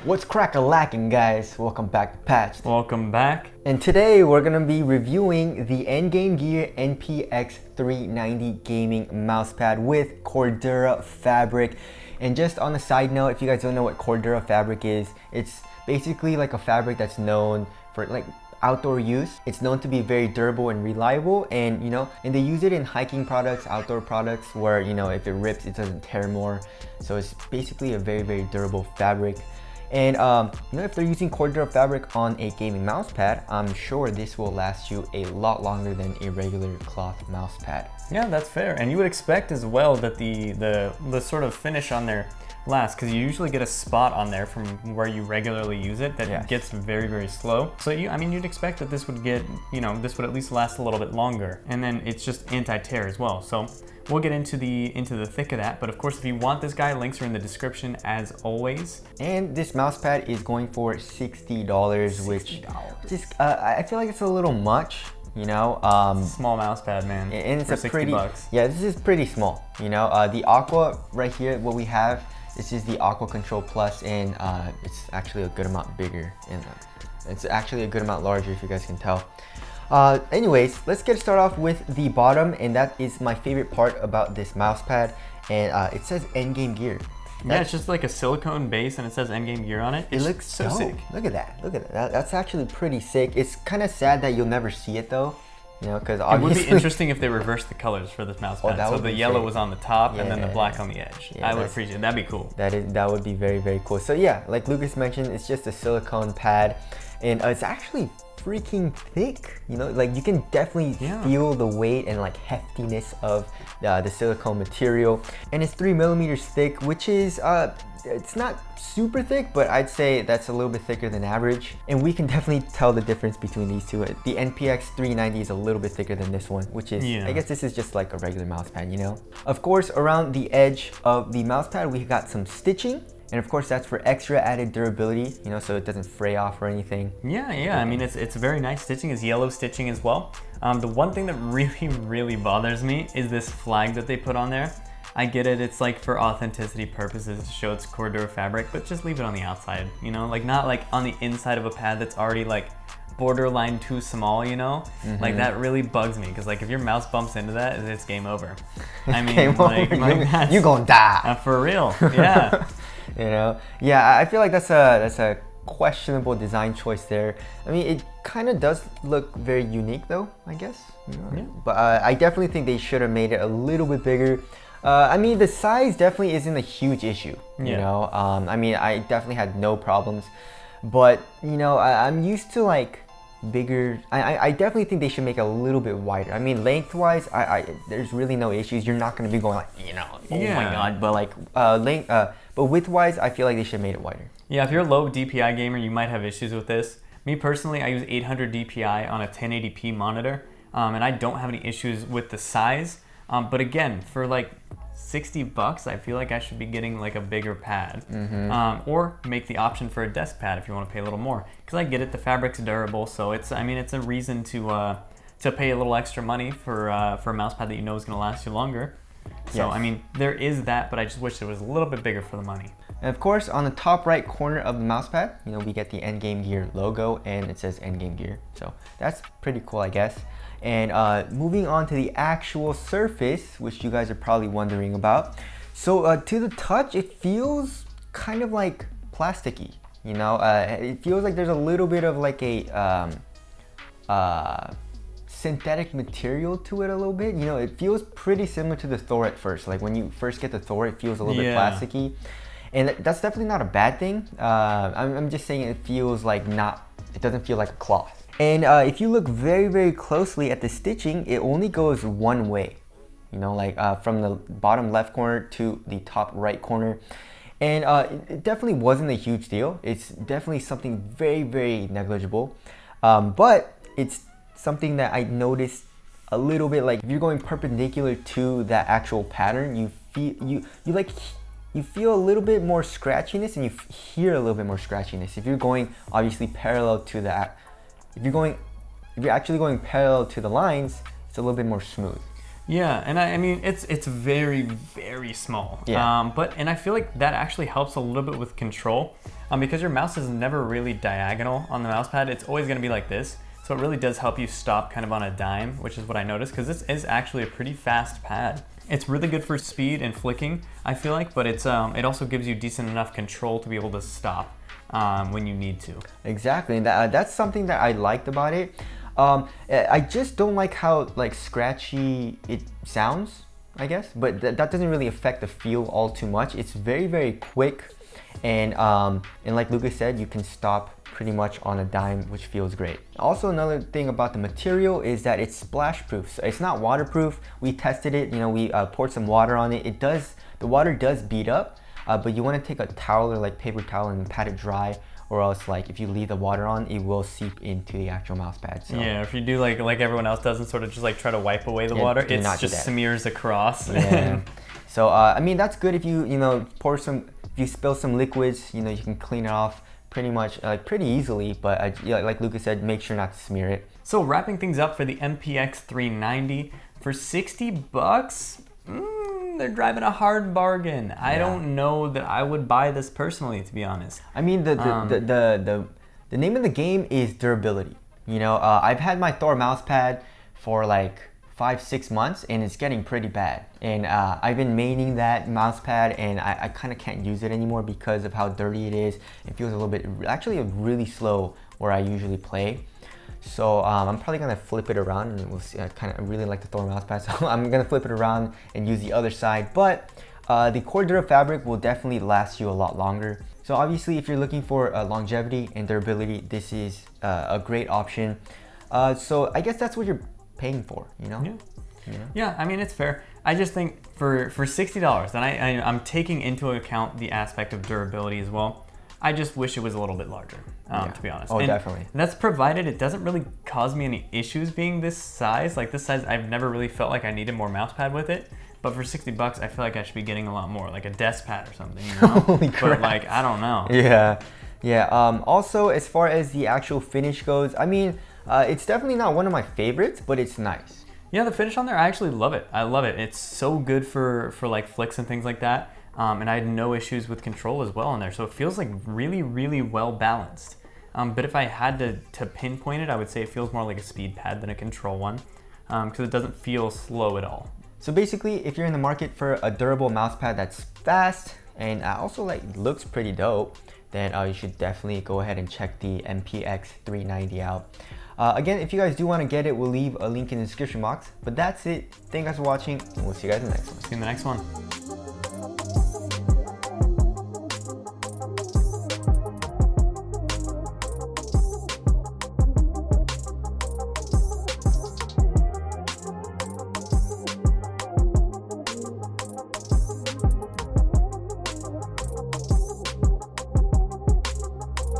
What's crack-a-lacking, guys? Welcome back to Patched. Welcome back. And today we're gonna be reviewing the Endgame Gear MPX390 gaming mousepad with Cordura fabric. And just on a side note, if you guys don't know what Cordura fabric is, it's basically like a fabric that's known for like outdoor use. It's known to be very durable and reliable, and and they use it in hiking products, outdoor products, where if it rips it doesn't tear more. So it's basically a very durable fabric. And if they're using Cordura fabric on a gaming mousepad, I'm sure this will last you a lot longer than a regular cloth mousepad. Yeah, that's fair. And you would expect as well that the sort of finish on there lasts, because you usually get a spot on there from where you regularly use it that gets very slow. So you'd expect that this would get, this would at least last a little bit longer. And then it's just anti-tear as well. So we'll get into the thick of that. But of course, if you want this guy, links are in the description as always. And this mousepad is going for $60, which just I feel like it's a little much. Small mousepad, man. And it's for a 60 pretty bucks. Yeah, this is pretty small. The Aqua right here, what we have, this is the Aqua Control Plus, and it's actually a good amount bigger, and it's actually a good amount larger, if you guys can tell. Anyways, let's get started off with the bottom, and that is my favorite part about this mousepad, and it says Endgame Gear. Yeah, it's just like a silicone base and it says Endgame Gear on it. It looks so sick. Look at that. Look at that. That's actually pretty sick. It's kind of sad that you'll never see it though. Because obviously... It would be interesting if they reversed the colors for this mousepad. So the yellow was on the top and then the black on the edge. I would appreciate it. That'd be cool. That would be very cool. So yeah, like Lucas mentioned, it's just a silicone pad, and it's actually freaking thick. Like you can definitely feel the weight and like heftiness of the silicone material, and it's 3 millimeters thick, which is it's not super thick, but I'd say that's a little bit thicker than average, and we can definitely tell the difference between these two. The MPX390 is a little bit thicker than this one, which is I guess this is just like a regular mousepad. Of course, around the edge of the mousepad we got some stitching, and of course that's for extra added durability, so it doesn't fray off or anything. Yeah. I mean, it's very nice stitching. It's yellow stitching as well. The one thing that really bothers me is this flag that they put on there. I get it, it's like for authenticity purposes to show it's Cordura fabric, but just leave it on the outside, like not like on the inside of a pad that's already like borderline too small, Like that really bugs me, because like if your mouse bumps into that, it's game over. I mean, like you're gonna die. For real, yeah. Yeah, I feel like that's a questionable design choice there. I mean, it kind of does look very unique though, I guess. But I definitely think they should have made it a little bit bigger. I mean, the size definitely isn't a huge issue, I mean, I definitely had no problems, but I'm used to like bigger. I definitely think they should make it a little bit wider. I mean, lengthwise, there's really no issues. You're not going to be going like, oh my god, but like but widthwise, I feel like they should have made it wider. Yeah, if you're a low DPI gamer, you might have issues with this. Me personally, I use 800 DPI on a 1080p monitor, and I don't have any issues with the size. But again, for like 60 bucks, I feel like I should be getting like a bigger pad, or make the option for a desk pad if you want to pay a little more. Because I get it, the fabric's durable, so it's a reason to pay a little extra money for a mouse pad that you know is going to last you longer. So I mean, there is that, but I just wish it was a little bit bigger for the money. And of course, on the top right corner of the mousepad, we get the Endgame Gear logo, and it says Endgame Gear. So that's pretty cool, I guess. And moving on to the actual surface, which you guys are probably wondering about. So to the touch, it feels kind of like plasticky. It feels like there's a little bit of like a synthetic material to it a little bit. It feels pretty similar to the Thor at first. Like when you first get the Thor, it feels a little bit plasticky. And that's definitely not a bad thing. I'm just saying it feels like it doesn't feel like a cloth. And if you look very closely at the stitching, it only goes one way, from the bottom left corner to the top right corner. And it definitely wasn't a huge deal. It's definitely something very negligible. But it's something that I noticed a little bit, like if you're going perpendicular to that actual pattern, you feel a little bit more scratchiness, and you hear a little bit more scratchiness. If you're going obviously parallel to that, if you're actually going parallel to the lines, it's a little bit more smooth. Yeah, and I mean it's very, very small. Yeah. And I feel like that actually helps a little bit with control, because your mouse is never really diagonal on the mouse pad. It's always going to be like this. So it really does help you stop kind of on a dime, which is what I noticed, because this is actually a pretty fast pad. It's really good for speed and flicking, I feel like, but it also gives you decent enough control to be able to stop when you need to. Exactly, and that's something that I liked about it. I just don't like how like scratchy it sounds, I guess, but that doesn't really affect the feel all too much. It's very, very quick, and like Lucas said, you can stop pretty much on a dime, which feels great. Also, another thing about the material is that it's splash proof. So it's not waterproof. We tested it, we poured some water on it. The water does bead up, but you want to take a towel or like paper towel and pat it dry, or else like if you leave the water on, it will seep into the actual mouse pad. So yeah, if you do like everyone else does and sort of just like try to wipe away the water, it just smears across. Yeah. So I mean, that's good if you if you spill some liquids, you can clean it off pretty much pretty easily, but like Lucas said, make sure not to smear it. So wrapping things up for the MPX390 for $60, they're driving a hard bargain. I don't know that I would buy this personally, to be honest. I mean, the name of the game is durability. I've had my Thor mousepad for like 5-6 months, and it's getting pretty bad. And I've been maining that mousepad, and I kind of can't use it anymore because of how dirty it is. It feels a little bit, actually really slow where I usually play. So I'm probably gonna flip it around, and we'll see. I really like the Thor mousepad, so I'm gonna flip it around and use the other side. But the Cordura fabric will definitely last you a lot longer. So obviously, if you're looking for longevity and durability, this is a great option. So I guess that's what you're paying for, Yeah, I mean, it's fair. I just think for $60, and I'm taking into account the aspect of durability as well, I just wish it was a little bit larger, to be honest. Oh, definitely. And that's provided it doesn't really cause me any issues being this size. Like this size, I've never really felt like I needed more mouse pad with it. But for $60, I feel like I should be getting a lot more, like a desk pad or something, Holy crap. But like, I don't know. Yeah. Also, as far as the actual finish goes, I mean, it's definitely not one of my favorites, but it's nice. Yeah, the finish on there, I actually love it. I love it. It's so good for like flicks and things like that. And I had no issues with control as well on there. So it feels like really, really well balanced. But if I had to pinpoint it, I would say it feels more like a speed pad than a control one, because it doesn't feel slow at all. So basically, if you're in the market for a durable mouse pad that's fast and also like looks pretty dope, then you should definitely go ahead and check the MPX390 out. Again, if you guys do want to get it, we'll leave a link in the description box. But that's it. Thank you guys for watching, and we'll see you guys in the next one. See you in the next one.